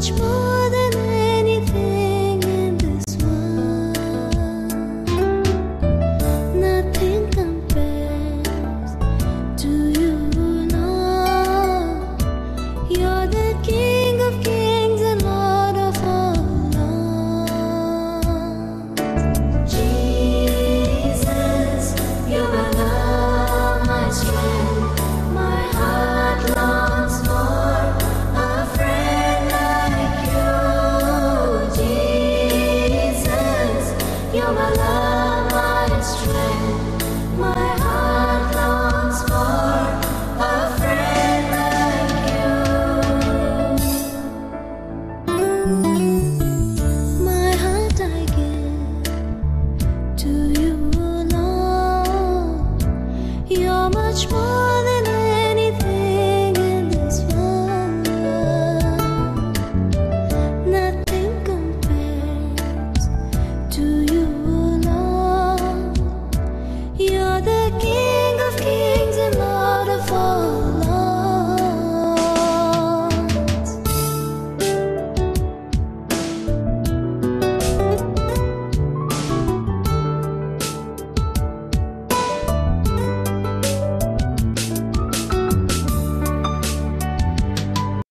much more than anything in this world. Nothing compares to you, Lord. You're the King of kings and Lord of all lords. Jesus, you're my love, my strength. My heart longs for a friend like you. Jesus, you're my love, my strength. My heart longs for a friend like you. My heart I give to you, Lord. You're much more than anything in this world. Nothing compares to you, Lord. You're the King of kings and Lord of all lords.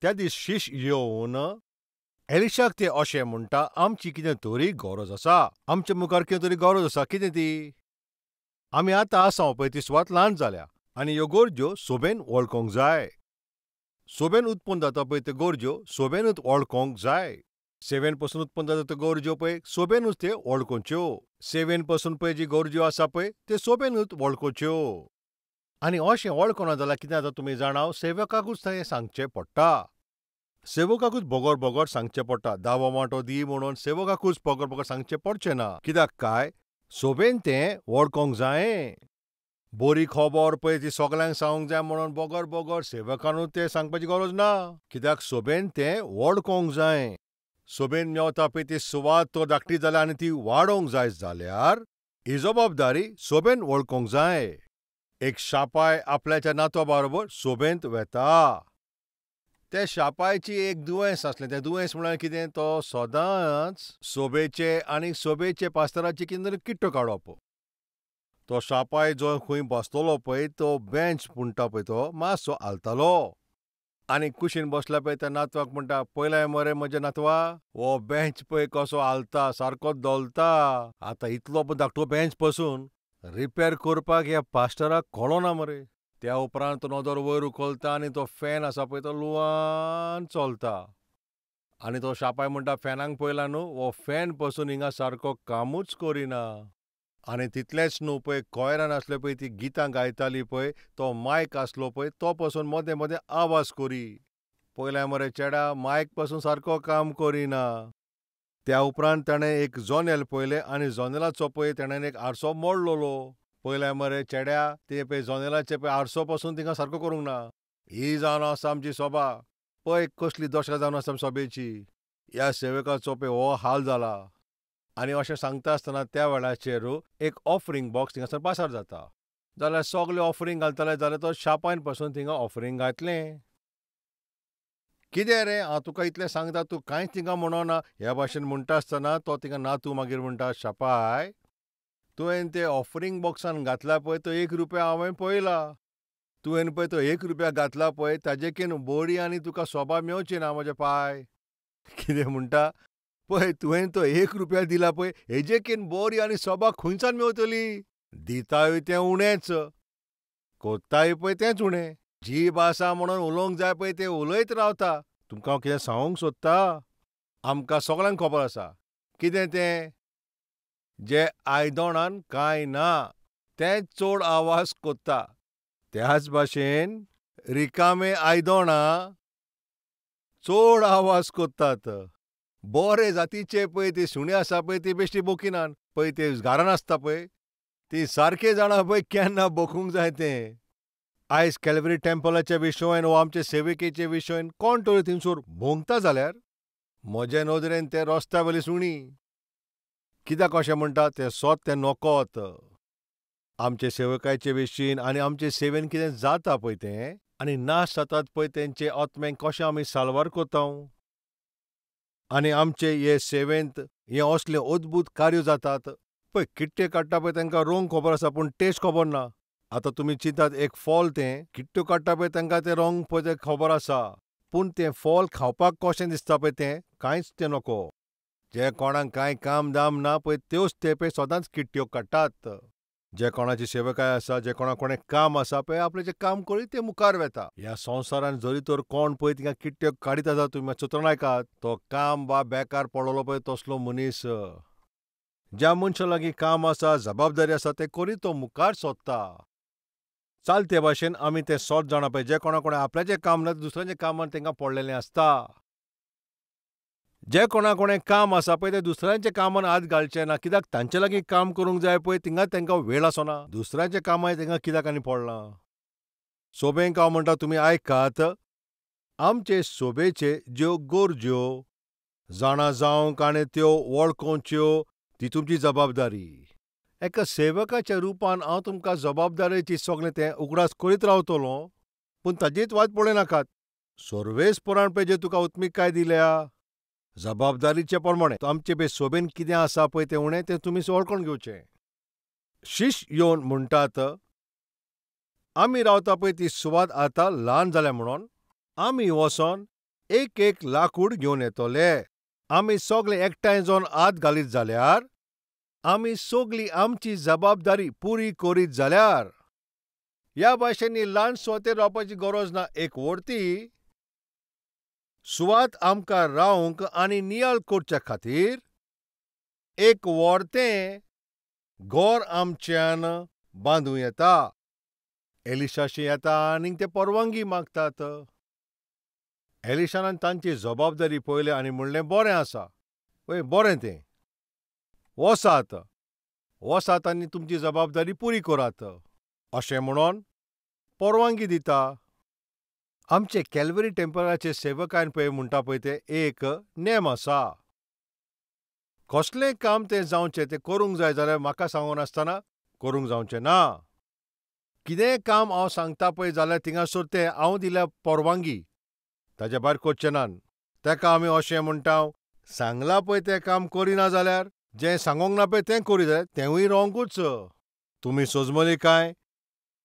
त्या दिस येवन एलिशाक ते अशें म्हणटा, आमची कितें तरी गरज आसा. आमच्या मुखार कितें तरी गरज आसा. कितें ती? आमी आतां आसा पळय ती सुवात ल्हान जाल्या आनी ह्यो गरज्यो सोबेन वळखोंक जाय. सोबेन उत्पन्न जाता पळय त्यो गरज्यो सोबेनूच वळखोंक जाय. सेवेन पासून उत्पन्न जाता त्यो गरज्यो पळय सोबेनूच त्यो वळखोच्यो. सेवेन पासून पळय जी गरज्यो आसा पळय त्यो सोबेनूच वळखोच्यो. आनी अशें वळखना जाल्यार कितें जाता तुमी जाणां, सेवकाकूच तें सांगचें पडटा. सेवकाकूच बोगोर बोगोर सांगचें पडटा. दावो वांटो दी म्हणून सेवकाकूच बोगोर बोगोर सांगचें पडचें ना. कित्याक काय, सोबेन तें वळखोंक जायें. बरी खबर पळय ती सगल्यांक सांगूंक जाय म्हणून बोगोर बोगोर सेवकानूच तें सांगपाची गरज ना. कित्याक सोबेन तें वळखोंक जाय. सोबेन मेवता पळय ती सुवात तो धाकटी जाल्या आनी ती वाडोवंक जाय जाल्यार ही जबाबदारी सोबेन वळखोंक जाय. एक शापाय आपल्याच्या नातवा बरोबर सोबेंत वेता. त्या शापायची एक दुयेंस आसलें. तें दुयेंस म्हळ्यार कितें, तो सदांच सोबेचे आनी सोबेचे पास्टराची कितें तरी किट्टो काडप. तो शापाय जो खंय बसतलो पळय तो बेंच म्हणटा पळय तो मातसो हालतालो. आनी कुशीन बसल्या पळय त्या नातवाक म्हणटा, पळयलाय मरे म्हज्या नातवा, हो बेंच पळय कसो हालता, सारको दोलता. आतां इतलो धाकटो बेंच पसून रिपेर करपाक ह्या पास्टराक कळना मरे. त्या उपरांत तो नदर वयर उखलता आनी तो फॅन आसा पळय तो ल्हान चलता. आनी तो शापाय म्हणटा, फॅनाक पळयला न्हू, हो फॅन पसून हिंगा सारको कामूच करिना. आनी तितलेंच न्हू पळय, कॉयरान आसले पळय ती गितां गायताली पळय, तो मायक आसलो पळय तो पसून मदें मदें आवाज करी. पळयलाय मरे चेडा, मायक पसून सारको काम करिना. त्या उपरांत ताणें एक जनेल पळयलें आनी जनेलाचो पळय ताणें एक आरसो मोडलोलो. पळयलाय मरे चेड्या, ते पळय जनेलाचे पळय आरसो पसून तिंगा सारको करूंक ना. ही जावन आसा आमची सोबा. पळय कसली दशा जावन आसा सोबेची. ह्या सेवकाचो पळय हो हाल जाला. आनी अशें सांगता आसतना त्या वेळाचेर एक ऑफरींग बॉक्स थिंगासर पासार जाता. जाल्यार सगळे ऑफरींग घालतले जाल्यार तो शापायन पसून थिंगा ऑफरींग घातलें. कितें रे, हांव तुका इतलें सांगता तूं कांयच थिंगा म्हणना. ह्या भाशेन म्हणटा आसतना तो थिंगा नातू मागीर म्हणटा, शापाय, तुवें तें ऑफरींग बॉक्सान घातला पळय तो ₹1 हांवें पळयला. तुवें पळय तो ₹1 घातला पळय ताजेकीन बडी आनी तुका सोबा मेवची ना म्हजे पाय. कितें म्हणटा, पळय तुवें तो ₹1 दिला पळय हेजेकीन बरी आनी सोबा खंयच्यान मेवतली. दिताय तें उणेंच, कोत्ताय पळय तेंच उणें. जीब आसा म्हणून उलोवंक जाय पळय तें उलयत रावता. तुमकां हांव कितें सांगूंक सोदतां, आमकां सगळ्यांक खबर आसा. कितें तें, जे आयदोणान कांय ना तेंच चड आवाज कोत्ता. त्याच भाशेन रिकामे आयदोणां चड आवाज कोत्तात. बरे जातीचे पळय ती सुणी आसा पळय ती बेश्टी बोकिनान. पळय ते घरान आसता पळय ती सारके जाणा पळय केन्ना बोकूंक जाय तें. आयज कॅल्वरी टेंपलाच्या विशयान वो आमचे सेविकेचे विशयान कोण तरी थिंगसर भोंगता जाल्यार म्हजे नदरेन ते रस्त्यावेली सुणी. कित्याक अशें म्हणटा, तें सोत तें नोकोत. आमचे सेवकाचे विशीन आनी आमचे सेवेन कितें जाता पळय तें आनी नाश जातात पळय तेंचे आत्म्यांक कशें आमी साल्वार कोतांव. आनी आमचे हे सेवेंत हे असले अद्भुत कार्य जातात पळय. किट्टे काडटा पळय तांकां रोंग खबर आसा पूण टेस्ट खबर ना. आतां तुमी चिंतात एक फॉल तें किट्ट्यो काडटा पळय तांकां तें रोंग पळय तें खबर आसा, पूण तें फॉल खावपाक कशें दिसता पळय तें कांयच तें नको. जे कोणाक कांय काम दाम ना पळय त्योच ते पळय सदांच किट्ट्यो काडटात. जे कोणाची सेवकाय आसा, जे कोणें काम आसा पळय आपलें जें काम करीत ते मुखार वेता. ह्या संवसारांत जरी तर कोण पळय तिंगा किट्ट्यो काडीत आसा तुमी मातशें चिंतून आयकात, तो काम वा बेकार पडलोलो पळय तसलो मनीस. ज्या मनशा लागीं काम आसा, जबाबदारी आसा तें करीत तो मुखार सोदता. चालते भाशेन आमी ते सोत जाणा पळय जे कोणें आपल्याचें काम ना दुसऱ्याचें कामान तांकां पडलेलें आसता. जे कोणें काम आसा पळय ते दुसऱ्यांच्या कामान हात घालचे ना, कित्याक तांचे लागीं काम करूंक जाय पळय थिंगा तांकां वेळ आसना. दुसऱ्यांच्या कामांय तांकां कित्याक आनी पडलां. सोबेंक हांव म्हणटा तुमी आयकात, आमचे सोबेचे ज्यो गरज्यो जाणा जावंक आनी त्यो वळखोवच्यो ती तुमची जबाबदारी. एका सेवकाच्या रुपान हांव तुमकां जबाबदारेची सगळें तें उगडास करीत रावतलों, पूण ताजीच वाट पळोवं नाकात. सर्वेस्परान पळय जे तुका उत्मिकाय दिल्या जबाबदारीचे प्रमाणें आमचे पळय सोबेन कितें आसा पळय तें उणें तें तुमी वळखून घेवचें. शिश्य येवन म्हणटात, आमी रावता पळय ती सुवात आतां ल्हान जाल्या म्हणोन आमी वचोन एक लाकूड घेवन येतले. आमी सगळे एकठांय जावन हात घालीत जाल्यार, आमी सगळी आमची जबाबदारी पुरी करीत जाल्यार, ह्या भाशेन ही ल्हान सुवातेर रावपाची गरज ना. एक व्हडती सुवात आमकां रावंक आनी नियाळ करचे खातीर एक व्हडतें घर आमच्यान बांदूं येता. एलिशाशी येता आनी ते परवानगी मागतात. एलिशानान तांची जबाबदारी पळयली आनी म्हणलें बरें आसा, पळय बरें तें. वसात आनी तुमची जबाबदारी पुरी करात. अशें म्हणोन परवानगी दिता. आमचे कॅल्वरी टेंपलाचे सेवकायन पळय म्हणटा पळय ते एक नेम आसा. कसलेंय काम तें जावचें तें करूंक जाय जाल्यार म्हाका सांगून आसतना करूंक जावचें ना. कितेंय काम हांव सांगता पळय जाल्यार थिंगासर तें हांव दिल्या परवानगी ताचे भायर करचें नात. तेका आमी अशें म्हणटात, सांगलां पळय तें काम करिना जाल्यार, जें सांगोंक ना पळय तें करीत जाल्यार तेंवूय रोंगूच. तुमी सोजमलीं काय?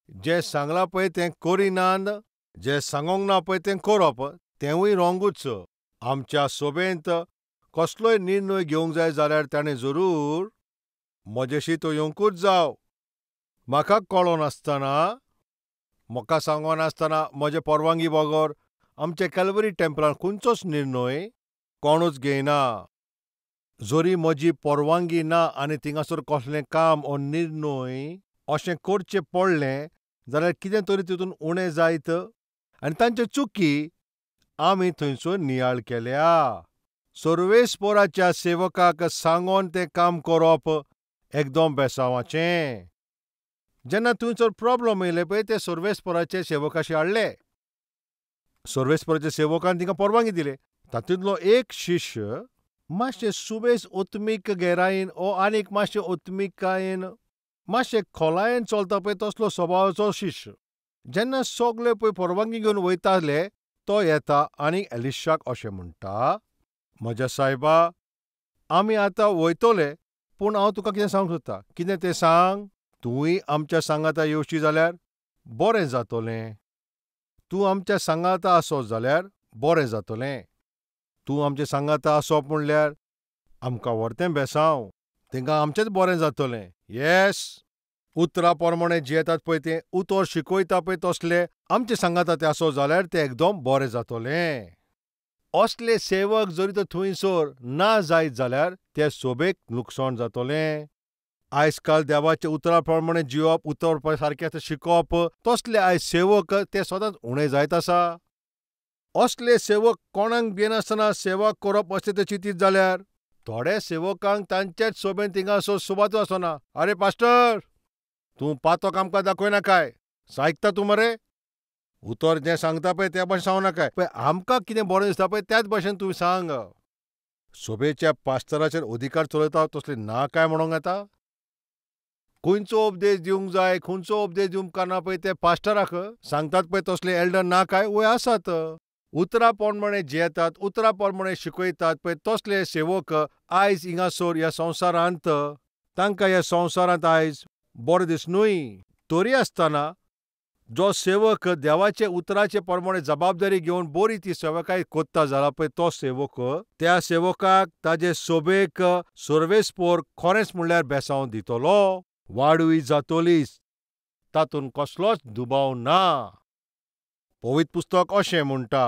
जें सांगलां पळय तें करिनात, जें सांगोंक ना पळय तें करप तेंवूय रोंगूच. आमच्या सोबेंत कसलोय निर्णय घेवंक जाय जाल्यार ताणें जरूर म्हजेशी तो येवंकूच जावं. म्हाका कळोन आसतना, म्हाका सांगोन आसतना म्हजे परवानगी बगर आमच्या कॅल्वरी टेंपलान खंयचोच निर्णय कोणूच घेयना. जरी म्हजी परवानगी ना आनी थिंगासर कसलें काम ओ निर्णय अशें करचें पडलें जाल्यार कितें तरी तितून उणें जायत आनी तांच्यो चुकी आमी थंयसर नियाळ केल्या. सर्वेस्पराच्या सेवकाक सांगोन तें काम करप एकदम बेसांवाचें. जेन्ना थंयसर प्रॉब्लेम येयले पळय ते सर्वेस्पराचे सेवकाशी हाडले. सर्वेस्पराच्या सेवकान तिंका परवानगी दिली. तातूंतलो एक शिश्य मातशें सुबेज उत्मीक गैरायेन ओ आनीक मातशें उत्मिकायेन मातशें खोलायेन चलता पळय तसलो स्वभावाचो शिश्य. जेन्ना सगळे पळय परवानगी घेवन वयताले तो येता आनी एलिशाक अशें म्हणटा, म्हज्या सायबा, आमी आतां वयतले, पूण हांव तुका कितें सांगूंक सोदतां. कितें तें सांग. तूंय आमच्या सांगाता येवची जाल्यार बरें जातलें. तूं आमच्या सांगाता आसत जाल्यार बरें जातलें. तूं आमच्या सांगाता आसप म्हणल्यार आमकां व्हडतें बेसांव. थिंगा आमचेंच बरें जातलें. येस, उतरां प्रमाणें जें येतात पळय तें उतर शिकयता पळय तसलें आमचे सांगाता तें आसत जाल्यार तें एकदम बरें जातलें. असले सेवक जरी तर थंयसर ना जायत जाल्यार ते सोबेक लुकसाण जातलें. आयज काल देवाच्या उतरां प्रमाणें जिवप, उतर सारकें शिकप, तसले आयज सेवक ते सदांच उणें जायत आसा. असले सेवक कोणाक भियेनासतना सेवा करप अशें ते चिंतीत जाल्यार थोड्या सेवकांक तांचेच सोबेन थिंगासर सुवातो आसना. आरे पास्टर, तूं पातोक आमकां दाखयना काय? आयकता तूं मरे? उतर जें सांगता पळय ते भाशेन सांगू नाकाय. पळय आमकां कितें बरें दिसता पळय त्याच भाशेन तुवें सांग. सोबेच्या पास्टराचेर अधिकार चलयता तसले ना काय म्हणोंक येता? खंयचो उपदेश दिवंक जाय, खंयचो उपदेश दिवंक ना पळय ते पास्टराक सांगतात पळय तसले एल्डर ना काय? वय आसात. उतरा पोरमणे जियेतात, उतरा पोरमणे शिकयतात पळय तसले सेवक आयज हिंगासर ह्या संवसारांत तांकां ह्या संवसारांत आयज बरो दीस न्हय. तरी आसतना जो सेवक देवाचे उतराचे प्रमाणे जबाबदारी घेवन बरी ती सेवकाय कोत्ता जाला पळय तो सेवक त्या सेवकाक ताजे सोबेक सर्वेस्पोर खरेंच म्हणल्यार बेसांव दितलो, वाडूय जातलीच. तातूंत कसलोच दुबाव ना. पवित्र पुस्तक अशें म्हणटा,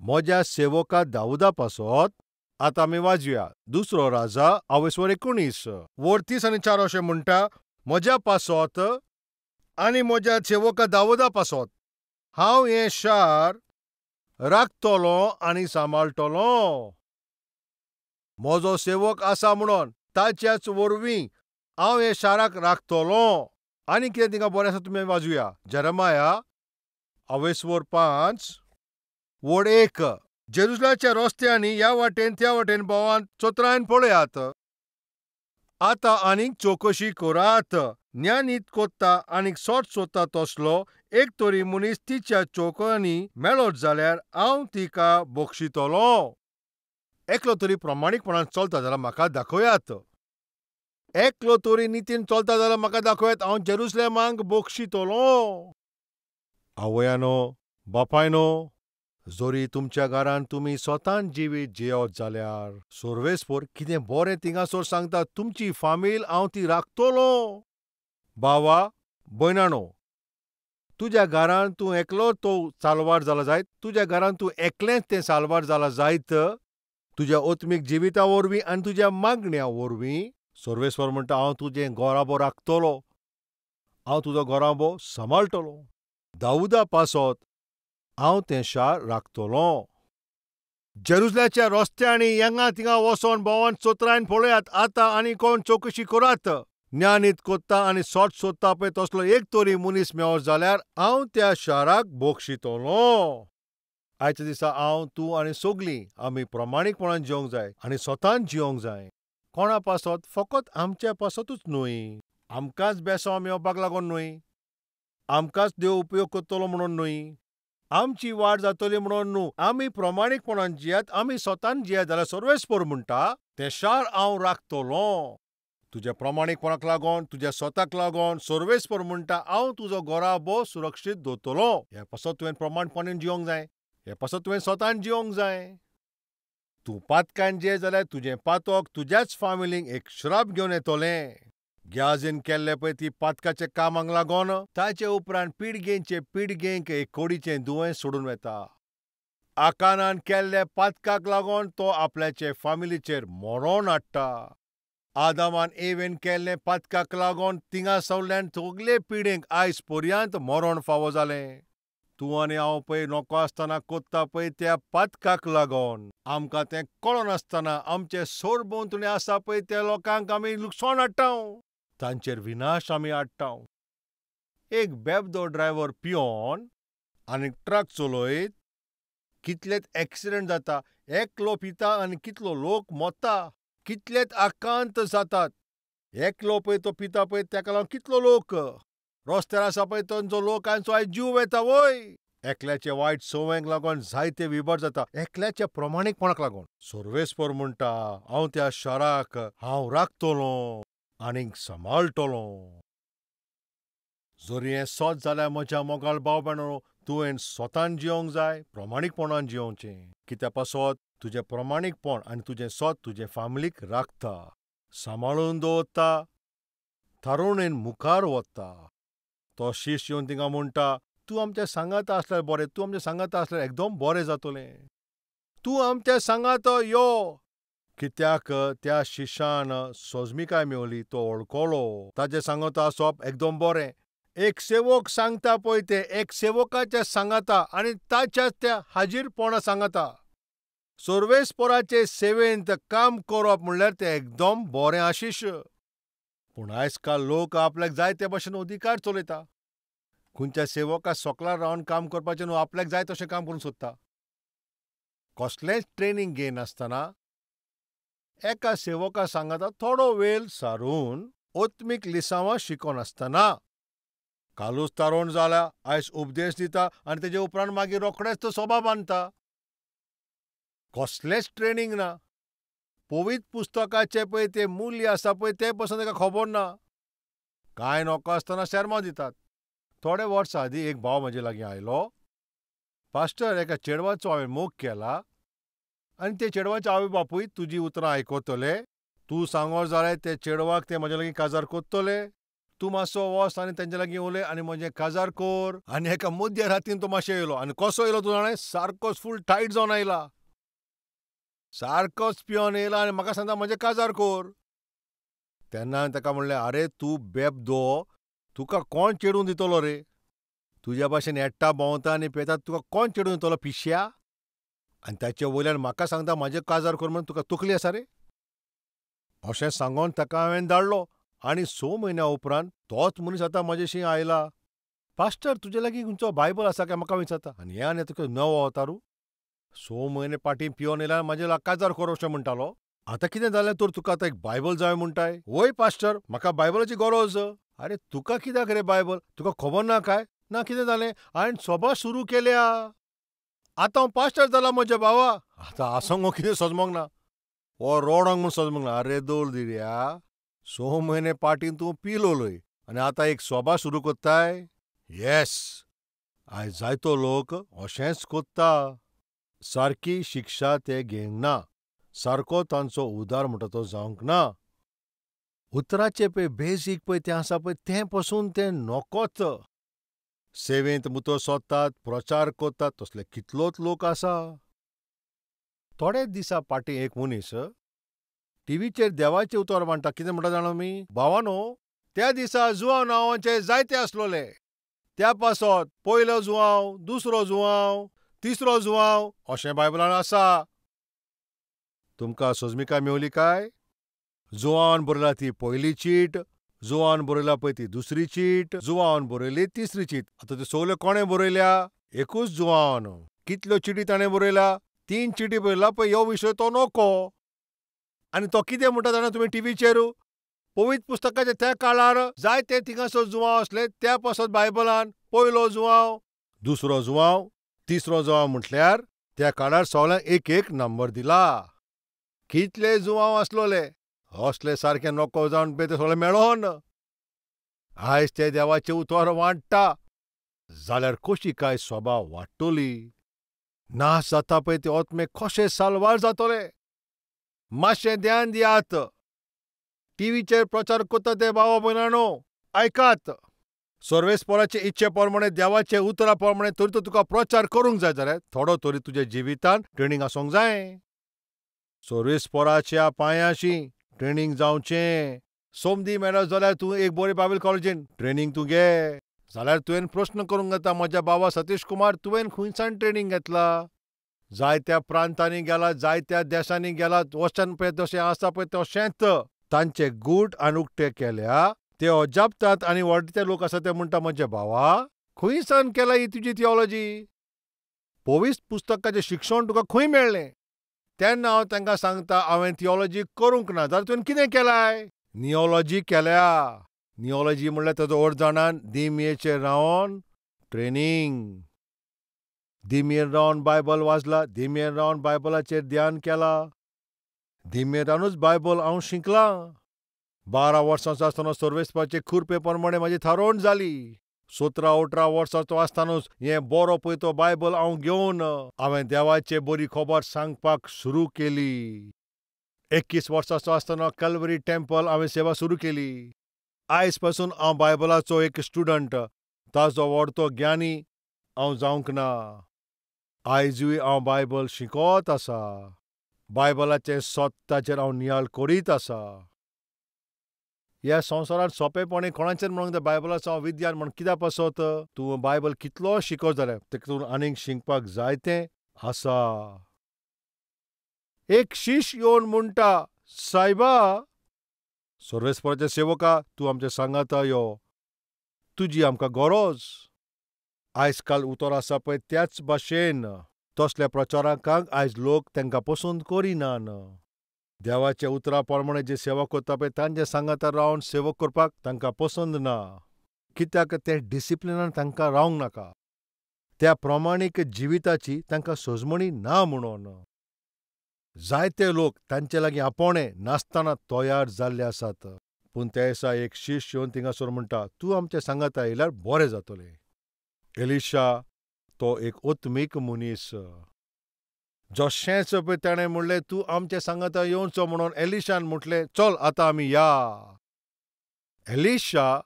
म्हज्या सेवका दाऊदा पासत आतां आमी वाजूया. दुसरो राजा 19 वड 30 आनी 4 अशें म्हणटा, म्हज्या पासत आनी म्हज्या सेवका दाऊदा पासत हांव हें शार राखतलों आनी सांबाळटलों. म्हजो सेवक आसा म्हणून ताच्याच वरवीं हांव हे शाराक राखतलों. आनी कितें थिंगा बरें आसा तुमी वाजूया. जेरेमाया 5 वड 1 जेरुसलेमाच्या रस्त्यांनी ह्या वाटेन त्या वाटेन भोंवान चोत्रायन पळयात. आतां आनीक चवकशी करात. ज्ञानीत कोत्ता आनीक सोट सोदता तसलो एक तरी मनीस तिच्या चौकांनी मेळत जाल्यार हांव तिका बक्षितलों. एकलो तरी प्रामाणीकपणान चलता जाल्यार म्हाका दाखयात. एकलो तरी नितीन चलता जाल्यार म्हाका दाखयात. हांव जेरुसलेमाक बक्षितलों. आवयानो, बापायनो, जरी तुमच्या घरांत तुमी स्वतान जिवीत जियेत जाल्यार सर्वेस्पोर कितें बरें थिंगासर सांगता तुमची फामील हांव ती राखतलों. भावा, भयणानो, तुज्या घरांत तूं एकलो तो सालवार जाला जायत, तुज्या घरांत तूं एकलेंच तें सालवार जाला जायत, तुज्या ओत्मीक जिविता वरवीं आनी तुज्या मागण्या वरवीं सर्वेस्वर म्हणटा हांव तुजें घोराबो राखतलों. हांव तुजो घोराबो सांबाळटलों. दाऊदा पासत हांव तें शार राखतलों. जेरुसलेमाच्या रस्त्यांनी हिंगा थिंगा वचोन भोंवान चोत्रायन पळयात. आतां आनी कोण चवकशी करात. ज्ञानीत कोत्ता आनी सोट सोदता पळय तसलो एक तरी मनीस मेळत जाल्यार हांव त्या शाराक बक्षितलों. आयच्या दिसा हांव, तूं आनी सगलीं आमी प्रामाणीकपणान जिवंक जाय आनी स्वतान जिवंक जाय. कोणा पासत फकत आमच्या पासतूच न्हय, आमकांच बेसांव मेळपाक लागून न्हय, आमकांच देव उपयोग करतलो म्हणून न्हय, आमची वाड जातली म्हणून न्हय. आमी प्रामाणीकपणान जियेत, आमी स्वतान जियेत जाल्यार सर्वेस्पोर म्हणटा तें शार हांव राखतलों. तुज्या प्रामाणीकपणाक लागून, तुज्या स्वताक लागून सर्वेस्पोर म्हणटा हांव तुजो घोराबो सुरक्षीत दवरतलों. हे पासत तुवें प्रमाणपणान जिवंक जाय. हे पासत तुवें स्वतान जिवंक जाय. तूं पातकान जियेत जाल्यार तुजें पातक तुज्याच फामिलीक एक श्राप घेवन येतलें. ग्याजीन केल्ले पळय ती पातकाच्या कामाक लागून ताचे उपरांत पिळगेचे पिळगेक एक कोडीचें दुयेंस सोडून वेता. आकानान केल्ल्या पातकाक लागून तो आपल्याचे फामिलीचेर मरण हाडटा. आदामान एवेन केल्ले पातकाक लागून थिंगा सवल्यान सगले पिळगेक आयज पर्यंत मरण फावो जालें. तूं आनी हांव पळय नोको आसतना कोत्ता पळय त्या पातकाक लागून आमकां तें कळनासतना आमचे सरभोंवतणी आसा पळय त्या लोकांक आमी लुकसाण हाडटां. तांचेर विनाश आमी हाडटां. एक बेबदो ड्रायव्हर पियोन आनी ट्रक चलयत कितलेच एक्सिडेंट जाता. एकलो पिता आनी कितलो लोक मरता. कितलेच आकांत जातात. एकलो पळय तो पिता पळय ताका लागून कितलो लोक रस्त्यार आसा पळय तांचो लोकांचो आयज जीव वेता वय. एकल्याचे वायट संवयेक लागून जायते विबड जाता. एकल्याच्या प्रमाणीकपणाक लागून सर्वेस्पोर म्हणटा हांव त्या शाराक हांव राखतलों आनीक सांबाळटलों. जरी हें सत जाल्यार म्हज्या मोगाळ भाव भयणानो, तुवें स्वतान जिवंक जाय, प्रमाणीकपणान जिवचें. कित्याक पासत तुजें प्रमाणीकपण आनी तुजें सत तुजे फामिलीक राखता, सांबाळून दवरता, थारोवणेन मुखार व्हरता. तो शिश्य येवन थिंगा म्हणटा तूं आमच्या सांगाता आसल्यार बरें, तूं आमच्या सांगाता आसल्यार एकदम बरें जातलें. तूं आमच्या सांगात यो. कित्याक त्या शिश्यान सोजमीकाय मेवली, तो वळखलो. ताचे सांगत आसप एकदम बरें. एक सेवक सांगता पळय तें एक सेवकाच्या सांगाता आनी ताच्याच त्या हाजीरपणा सांगाता. सर्वेस्पोराचे सेवेंत काम करप म्हणल्यार तें एकदम बरें आशिश. पूण आयज काल लोक आपल्याक जाय ते भाशेन अधिकार चलयता. खंयच्या सेवका सकलार रावन काम करपाचें न्हू, आपल्याक जाय तशें काम करूंक सोदता. कसलेंच ट्रेनींग घेयनासतना एका सेवका सांगाता थोडो वेळ सारून ओत्मीक लिसांवां शिकोनासतना कालूच तारोण जाला, आयज उपदेश दिता आनी तेजे उपरांत मागीर रोखडेंच तो सभा बांदता. कसलेंच ट्रेनींग ना. पवित्र पुस्तकाचें पळय तें मूल्य आसा पळय तें पासून ताका खबर ना. कांय नोको आसतना सेर्मां दितात. थोडे वर्सां आदीं एक भाव म्हजे लागीं आयलो. पास्टर, एका चेडवाचो हांवें मोग केला आनी ते चेडवाचे आवय बापूय तुजीं उतरां आयकतले. तूं सांगो जाल्यार ते चेडवाक ते म्हजे लागीं काजार कोत्तले. तूं मातसो वच आनी तेंचे लागीं उलय आनी म्हजें काजार कोर. आनी एका मध्य रातीन तो मातशें येयलो आनी कसो येयलो तूं जाणा? सारकोच फूल टायट जावन आयला. सारकोच पियोन येयला आनी म्हाका सांगता म्हजें काजार कोर. तेन्ना हांवें ताका म्हणलें, आरे तूं बेबदो, तुका कोण चेडूं दितलो रे? तुज्या भाशेन एकटा भोंवता आनी पेता तुका कोण चेडूं दितलो पिश्या? आनी ताचे वयल्यान म्हाका सांगता म्हाजें काजार कोर म्हूण तुका तकली आसा रे? अशें सांगोन ताका हांवें धाडलो आनी 6 म्हयन्यां उपरांत तोच मनीस आतां म्हजेशी आयला. पास्टर, तुजे लागीं खंयचो बायबल आसा काय म्हाका विचारता. आनी हें आनी तुका नवो अवतारू? 6 म्हयने फाटीं पियोन येयला म्हजे काजार कोर अशें म्हणटालो. आतां कितें जालें तर तुका आतां एक बायबल जाय म्हणटाय? वय पास्टर, म्हाका बायबलाची गरज. आरे तुका कित्याक रे बायबल? तुका खबर ना काय? ना कितें जालें? हांवें सभा सुरू केल्या. आतां हांव पास्टर जाला म्हज्या भावा. आतां आसोंग कितें सजमोंक ना. हो रोडोंग म्हूण सजमोंक ना. आरे दोलदिर्या, 6 म्हयने फाटीं तूं पिलोलय आनी आतां एक सभा सुरू कोत्ताय? येस, आयज जायतो लोक अशेंच कोत्ता. सारकी शिक्षा ते घेवंक ना. सारको तांचो उदार म्हणटा तो जावंक ना. उतराचें पळय बेसीक पळय तें आसा पळय तें पासून तें नोकोच. सेवेंत भितर सोदतात, प्रचार कोत्तात, तसले कितलोच लोक आसा. थोडेच दिसा फाटीं एक मनीस टीव्हीचेर देवाचें उतर मांडटा. कितें म्हणटा जाणा आमी? भावानो, त्या दिसा जुवांव नांवाचे जायते आसलोले. त्या पासत पयलो जुवांव, दुसरो जुवांव, तिसरो जुवांव अशें बायबलांत आसा. तुमकां सजमिकाय मेवली काय? जुवांवान बरयला ती पयली चीट, जुवांवान बरयला पळय ती दुसरी चीट, जुवांवान बरयली तिसरी चीट. आतां त्यो सगल्यो कोणें बरयल्या? एकूच जुवांवान. कितल्यो चिटी ताणें बरयल्या? 3 चिटी बरयला पळय ह्यो विशय तो नोको. आनी तो कितें म्हणटा जाणा तुमी टीव्हीचेर? पवित्र पुस्तकाच्या त्या काळार जायते थिंगासर जुवांव आसले. त्या पासत बायबलांत पयलो जुवांव, दुसरो जुवांव, तिसरो जुवांव म्हटल्यार त्या काळार सगळ्यांक एक एक नंबर दिला. कितले जुवांव आसलोले. असले सारके नोको जावन पळय ते सगळे मेळोन. आयज ते देवाचें उतर वांट्टा जाल्यार कशी काय सभा वाडटली. नाश जाता पळय ते ओतमे कशे साल्वार जातले. मातशें ध्यान दियात. टीव्हीचेर प्रचार कोत्ता ते भावा भयणांनो, आयकात. सर्वेस्पराचे इच्छे प्रमाणे देवाचे उतरा प्रमाणे तरी तुका प्रचार करूंक जाय जाल्यार थोडो तरी तुज्या जिवितांत ट्रेनींग आसूंक जाय. सर्वेस्पराच्या पांयाशी ट्रेनींग जावचें. सोमदी मेळत जाल्यार तूं एक बरे बायबल कॉलेजीन ट्रेनींग तूं घे. जाल्यार तुवें प्रश्न करूंक येता, म्हज्या बाबा सतीश कुमार, तुवें खंयच्यान ट्रेनींग घेतला? जायत्या प्रांतांनी गेला, जायत्या देशांनी गेला. वचन पळय तशें आसा पळय तशेंच तांचे गूट आनी उक्ते केल्या. ते अजापतात आनी व्हडले लोक आसा ते म्हणटा, म्हज्या भावा, खंयसान केला ही तुजी थियोलॉजी? पवित्र पुस्तकाचें शिक्षण तुका खंय मेळ्ळें? तेन्ना हांव तांकां सांगता, हांवें थियोलॉजी करूंक ना. जाल्यार तुवें कितें केलाय? नियोलॉजी केल्या. नियोलॉजी म्हणल्यार ताचो अर्थ जाणात? दिमयेचेर रावन ट्रेनींग. दिमयेर रावन बायबल वाचला, दिमयेर रावन बायबलाचेर ध्यान केला. दिमयेर रावनूच बायबल हांव शिकलां. 12 वर्सांचो आसतना सर्वेस्पराचे खुरपे प्रमाणे म्हाजी थारोवण जाली. 17-18 वर्सांचो आसतनाच हें बरो पळय तो बायबल हांव घेवन हांवें देवाचे बरी खबर सांगपाक सुरू केली. 21 वर्सांचो आसतना कॅल्वरी टेंपल हांवें सेवा सुरू केली. आयज पासून हांव बायबलाचो एक स्टुडंट. ताचो व्हडतो ज्ञानी हांव जावंक ना. आयजूय हांव बायबल शिकोत आसा. बायबलाचें सत्याचेर हांव नियाळ करीत आसा. ह्या संवसारांत सोंपेपणी कोणाचेर म्हणूंक जाय बायबलाचो हांव विद्यान म्हण कित्याक पासत? तूं बायबल कितलो शिको जाल्यार तेतून आनीक शिकपाक जायतें आसा. एक शिश्य येवन म्हणटा, सायबा, सर्वेस्पराचे सेवका, तूं आमच्या सांगाता यो. तुजी आमकां गरज. आयज काल उतर आसा पळय त्याच भाशेन तसल्या प्रचारकांक आयज लोक तांकां पसंत करिनात. देवाच्या उतरा प्रमाणे जे सेवा करता पळय तांचे सांगातार रावन सेवा करपाक तांकां पसंत ना. कित्याक ते डिसिप्लिनान तांकां रावंक नाका. त्या प्रमाणीक जिविताची तांकां सोजमणी ना म्हणून जायते लोक तांचे लागीं आपोवणे नासतना तयार जाल्ले आसात. पूण त्या दिसा एक शिश्य येवन थिंगासोर म्हणटा, तूं आमच्या सांगाता येयल्यार बरें जातलें. एलिशा तो एक ओत्मीक मनीस. जशेंच पळय ताणें म्हणलें तूं आमच्या सांगाता येवचो म्हणून एलिशान म्हटलें चल आतां आमी या. एलिशा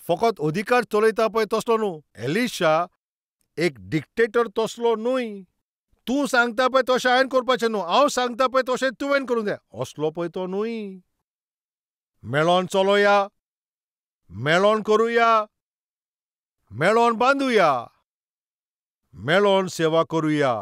फकत अधिकार चलयता पळय तसलो न्हू. एलिशा एक डिक्टेटर तसलो न्हूय. तूं सांगता पळय तशें हांवें करपाचें न्हू, हांव सांगता पळय तशें तुवें करूंक जाय असलो पळय तो न्हूय. मेळोन चलोया, मेळोन करुया, मेळोन बांदुया, मेळोन सेवा करुया.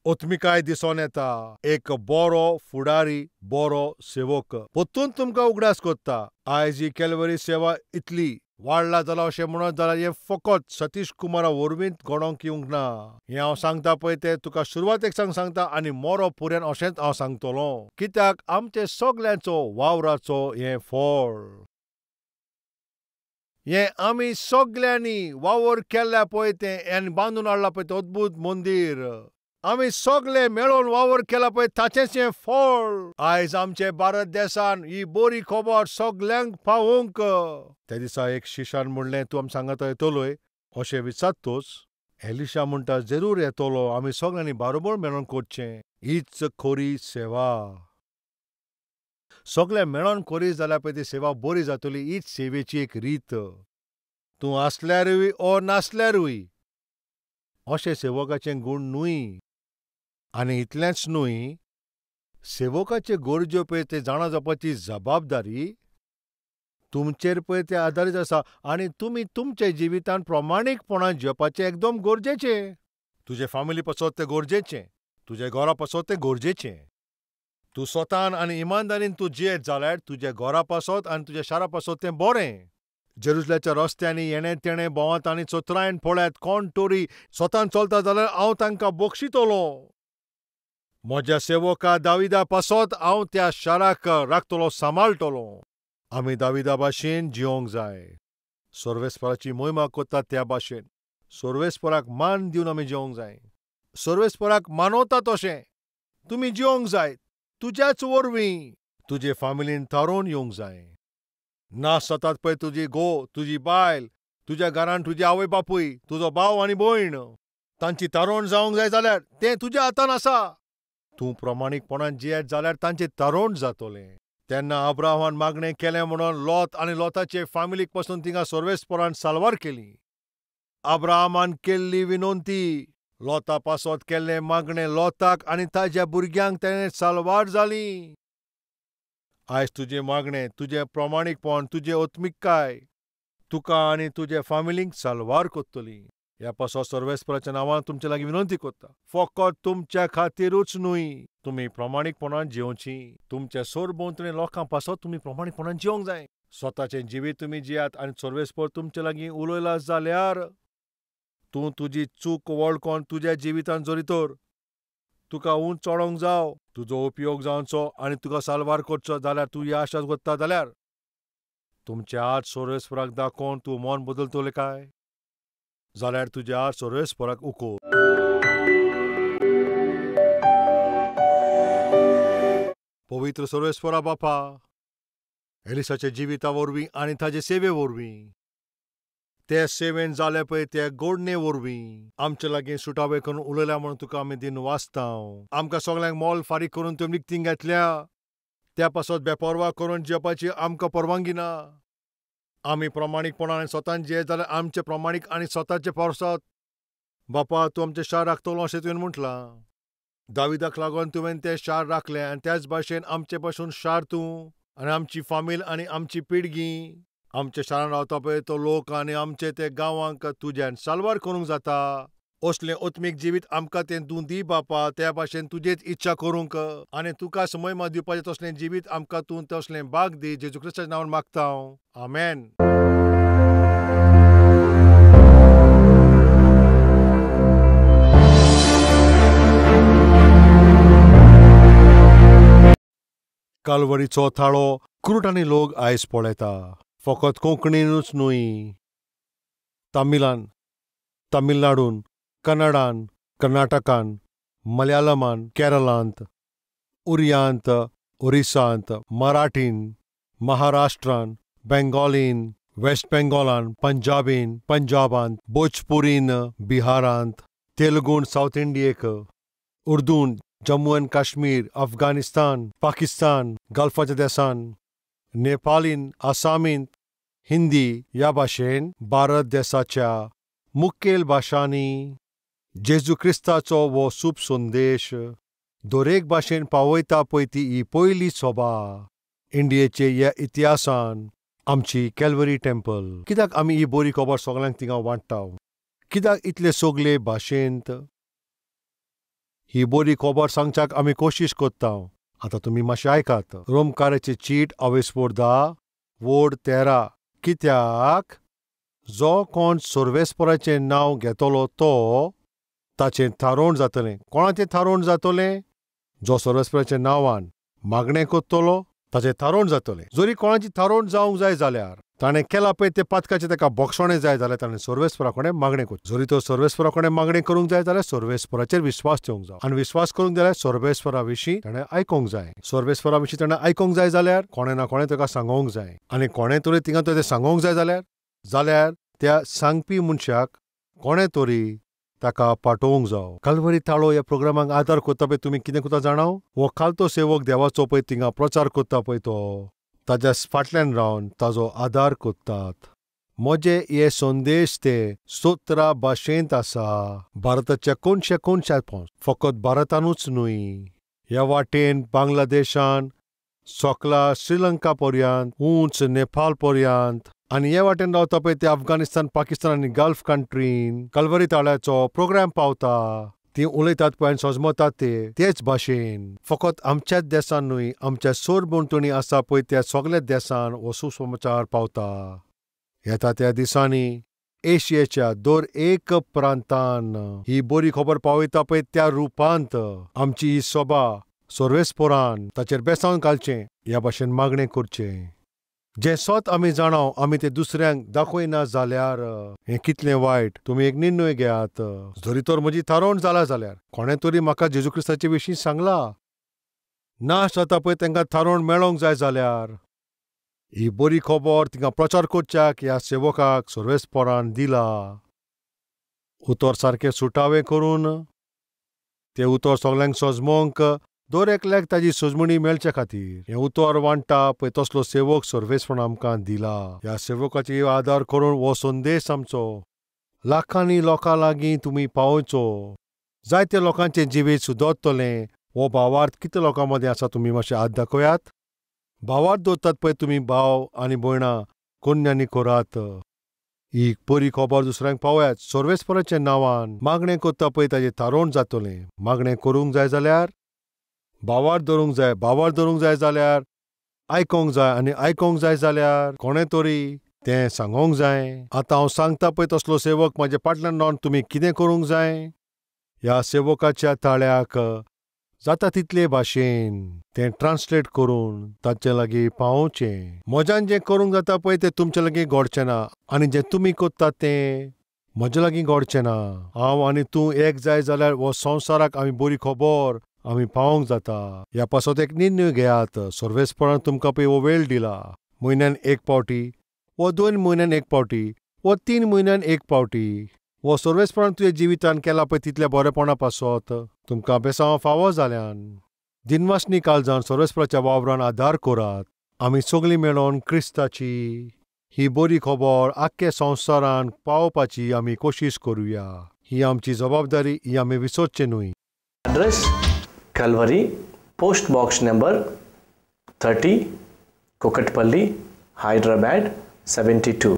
ओत्मिकाय दिसोन येता. एक बरो फुडारी, बरो सेवक परतून तुमकां उगडास कोत्ता. आयज ही कॅल्वरी सेवा इतली वाडला जाल्यार अशें म्हणत जाल्यार हें फकत सतीश कुमारा वरवींच घडोवंक येवंक ना. हें हांव सांगता पळय तें तुका सुरवातेक सांगता आनी मोरो पर्यंत अशेंच हांव सांगतलों. कित्याक आमचे सगल्यांचो वावराचो हें फळ. हें आमी सगल्यांनी वावर केल्ल्या पळय तें आनी बांदून हाडलां पळय तें अद्भुत मंदीर. आमी सगळे मेळोन वावर केला पळय ताचेंच हें फळ. आयज आमचे भारत देशान ही बरी खबर सगल्यांक पावोवंक. त्या दिसा एक शिश्यान म्हणलें तूं आमी सांगाता येतलोय अशें विचारतोच. एलिशा म्हणटा जरूर येतलो. आमी सगल्यांनी बारोबर मेळोन करचें. हीच खरी सेवा. सगळे मेळोन करीत जाल्यार पळय ती सेवा बरी जातली. हीच सेवेची एक रीत. तूं आसल्यारूय ओ नासल्यारूय अशें सेवकाचें गूण न्हूय. आनी इतलेंच न्हूय, सेवकाचे गरजो पळय ते जाणा जावपाची जबाबदारी तुमचेर पळय ते आदारीत आसा. आनी तुमी तुमच्या जिवितांत प्रमाणीकपणान जगपाचें एकदम गरजेचें. तुजे फामिली पासत तें गरजेचें. तुजे घरा पासत तें गरजेचें. तूं स्वतान आनी इमानदारीन तूं जियेत जाल्यार तुज्या घरा पासत आनी तुज्या शारा पासत तें बरें. जेरुसलेमच्या रस्त्यांनी येणे तेणे भोंवत आनी चोत्रायन पळयात कोण टोरी स्वतान चलता जाल्यार हांव तांकां बक्षितलों. म्हज्या सेवका दाविदा पासत हांव त्या शाराक राखतलों, सांबाळटलों. आमी दाविदा भाशेन जियोंक जाय. सर्वेस्पराची मोहिमा कोत्तात त्या भाशेन. सर्वेस्पराक मान दिवन आमी जियोंक जाय. सर्वेस्पराक मानवता तशें तुमी जियोंक जाय. तुज्याच वरवीं तुजे फामिलीन थारोवन येवंक जाय. नाश जातात पळय तुजी घोव, तुजी बायल, तुज्या घरांत तुजे आवय बापूय, तुजो भाव आनी भयण तांची तारोवण जावंक जाय जाल्यार तें तुज्या हातान आसा. तूं प्रमाणीकपणान जियेत जाल्यार तांचें तारोवण जातलें. तेन्ना अब्राहमान मागणें केलें म्हणून लॉत आनी लॉताचे फामिलीक पासून थिंगा सर्वेस्परान सालवार केली. अब्राहमान केल्ली विनोवती लॉता पासत केल्लें मागणें लॉताक आनी ताज्या भुरग्यांक तेणें सालवार जाली. आयज तुजें मागणें, तुजें प्रमाणीकपण, तुजें ओत्मिकाय तुका आनी तुजे फामिलीक सालवार कोत्तली. ह्या पासत सर्वेस्पराच्या नांवान तुमचे लागीं विनंती कोत्ता. फकत तुमच्या खातीरूच न्हूय, तुमी प्रमाणीकपणान जियोवचीं. तुमच्या सोरभोंवतणी लोकां पासत तुमी प्रमाणीकपणान जियोंक जाय. स्वताचें जिवीत तुमी जियात आनी सर्वेस्पर तुमचे लागीं उलयला जाल्यार तूं तुजी चूक वळखोन तुज्या जिवितांत जरी तर तुका उंच चडोवंक जावं, तुजो उपयोग जावचो आनी तुका सालवार करचो जाल्यार तूं ह्या आशात कोत्ता जाल्यार तुमचे आत सर्वेस्पराक दाखोवन तूं मन बदलतलें काय? जाल्यार तुजे आत सर्वेस्पराक उखल. पवित्र सर्वेस्परा बापा, एलिसाच्या जिविता वरवीं आनी ताचे सेवे वरवीं, ते सेवेन जाले पळय ते घडणे वरवीं आमचे लागीं सुटावे करून उलयल्या म्हणून तुका आमी दिन वाचतांव. आमकां सगल्यांक मोल फारीक करून तुवें विकतीं घेतल्या. त्या पासत बेपरवा करून जियेवपाची आमकां परवानगी ना. आमी प्रमाणीकपणान स्वतान जियेत जाल्यार आमचे प्रमाणीक आनी स्वताचे पासत बापा तूं आमचें शार राखतलो अशें तुवें म्हटलां. दाविदाक लागून तुवें तें शार राखलें आनी त्याच भाशेन आमचे पासून शार तूं आनी आमची फामील आनी आमची पिळगी आमच्या शारान रावता पळय तो लोक आनी आमचे ते गांवांक तुज्यान सालवार करूंक जाता. असलें ओत्मीक जिवीत आमकां तें तूं दी बापा. त्या भाशेन तुजेच इच्छा करूंक आनी तुकाच महिमा दिवपाचें तसलें जिवीत आमकां तूं तसलें भाग दी. जेजू क्रिस्ताच्या नांवान मागता हांव. आमेन. काल्वरीचो थाळो क्रूट आनी लोक आयज पळयता. फकत कोंकणीनूच न्हय, तामिलान, तामिळनाडून, कन्नडान, कर्नाटकान, मलयाळमान, केरळांत, उरियांत, ओरिसांत, मराठीन, महाराष्ट्रान, बेंगॉलीन, वेस्ट बेंगॉलान, पंजाबीन, पंजाबांत, भोजपुरीन, बिहारांत, तेलुगून साऊथ इंडियेक, उर्दून जम्मू अँड काश्मीर, अफगाणिस्तान, पाकिस्तान, गल्फाच्या देशांत, नेपालीन, आसामींत, हिंदी ह्या भाशेन भारत देशाच्या मुखेल भाशांनी जेजू क्रिस्ताचो वो सूप संदेश दरेक भाशेन पावयता पळय ती ही पयली सभा इंडियेचे ह्या इतिहासान आमची कॅल्वरी टेंपल. कित्याक आमी ही बरी खबर सगळ्यांक थिंगा वांट्टा? कित्याक इतले सगळे भाशेंत ही बरी खबर सांगच्याक आमी कोशिश कोत्ता? आतां तुमी मातशें आयकात. रोमकाराची चीट अवेस्पोर 10 वोड 13. कित्याक जो कोण सर्वेस्पराचें नांव घेतलो तो ताचें थारोवण जातलें. कोणाचें थारोवण जातलें? जो सर्वेस्पराच्या नांवान मागणें कोत्तलो ताचें थारोवण जातलें. जरी कोणाची थारोवण जावंक जाय जाल्यार ताणें केला पळय ते पातकाचें ताका बोक्षणें जाय जाल्यार ताणें सर्वेस्परा कडेन मागणें करचें. जरी तो सर्वेस्परा कडेन मागणें करूंक जाय जाल्यार सर्वेस्पराचेर विस्वास ठेवंक जाय. आनी विस्वास करूंक जाल्यार सर्वेस्परा विशीं ताणें आयकूंक जाय. सर्वेस्परा विशीं ताणें आयकूंक जाय जाल्यार कोणें ना कोणें ताका सांगोंक जाय. आनी कोणें तरी थिंगा तें सांगोंक जाय जाल्यार त्या सांगपी मनशाक कोणें तरी ताका पाठोवंक जावो. कल्वरी ताळो ह्या प्रोग्रामाक आदार करता पळय तुमी कितें करता जाणां? हो खालतो सेवक देवाचो पळय थिंगा प्रचार करता पळय तो ताच्या फाटल्यान रावन ताजो आदार करतात. म्हजे हे संदेश ते 17 भाशेंत आसा. भारताच्या कोणशा फकत भारतानूच न्हय, ह्या वाटेन बांगलादेशान सोकला श्रीलंका पर्यंत, उंच नेपाल पर्यंत आनी हे वाटेन रावता पळय ते अफगाणिस्तान, पाकिस्तान आनी गल्फ कंट्रीन कल्वरी ताळ्याचो प्रोग्राम पावता. ती उलयतात पळय आनी सोजमतात तेच भाशेन. फकत आमच्याच देशान न्हय, आमच्या सोरभोंवतणी आसा पळय त्या सगळ्या देशान हो सुसमाचार पावता. येता त्या दिसांनी एशियेच्या दर एक प्रांतान ही बरी खबर पावयता पळय त्या रुपांत आमची ही सभा सर्वेस्परान ताचेर बेसांव घालचें, ह्या भाशेन मागणें करचें. जें स्वत आमी जाणाव आमी तें दुसऱ्यांक दाखयना जाल्यार हें कितलें वायट. तुमी एक निर्णय घेयात. जरी तर म्हजी थारोवण जाला जाल्यार कोणें तरी म्हाका जेजू क्रिस्ताचे विशीं सांगला. नाश जाता पळय तांकां थारोवण मेळोंक जाय जाल्यार ही बरी खबर तिंगा प्रचार करच्याक ह्या सेवकाक सर्वेस्परान दिला. उतर सारकें सुटावें करून तें उतर सगळ्यांक सोजमोवंक दर एकल्याक ताजी सोजमणी मेळचे खातीर हें उतर वांट्टा पळय तसलो सेवक सर्वेस्परान आमकां दिला. ह्या सेवकाची आदार करून हो संदेश आमचो लाखांनी लोकां लागीं तुमी पावयचो. जायत्या लोकांचें जिवीत सुदरतलें. हो भावार्थ कितल्या लोकां मदें आसा तुमी मातशें हात दाखयात. भावार्थ दवरतात पळय तुमी भाव आनी भयणां कोन्यांनी करात. ही बरी खबर दुसऱ्यांक पावयात. सर्वेस्पराच्या नांवान मागणें करता पळय ताजें थारोवण जातलें. मागणें करूंक जाय जाल्यार भावार्थ धरूंक जाय. भावार्थ धरूंक जाय जाल्यार आयकोंक जाय आनी आयकोंक जाय जाल्यार कोणें तरी तें सांगोंक जाय. आतां हांव सांगता पळय तसलो सेवक म्हाजे फाटल्यान रावन तुमी कितें करूंक जाय? ह्या सेवकाच्या ताळ्याक जाता तितले भाशेन तें ट्रान्सलेट करून तांचे लागीं पावोवचें. म्हज्यान जें करूंक जाता पळय तें तुमचे लागीं घडचें ना आनी जें तुमी करतात तें म्हजे लागीं घडचें ना. हांव आनी तूं एक जाय जाल्यार हो संवसाराक आमी बरी खबर आमी पावोवंक जाता. ह्या पासत एक निर्णय घेयात. सर्वेस्परान तुमकां पळय हो वेळ दिला. म्हयन्यान एक पावटी, वो 2 म्हयन्यान एक पावटी, वो 3 म्हयन्यान एक पावटी. वो सर्वेस्परान तुजे जिवितान केला पळय तितल्या बरेपणा पासत तुमकां बेसांव फावो जाल्यान दिनवासनी काळजान सर्वेस्पराच्या वावरान आदार करात. आमी सगळीं मेळोन क्रिस्ताची ही बरी खबर आख्खे संवसारान पावोवपाची आमी कोशिश करुया. ही आमची जबाबदारी, ही आमी विसरचे न्हय. Address Calvary, Post Box number 30, Kukatpalli, Hyderabad 72.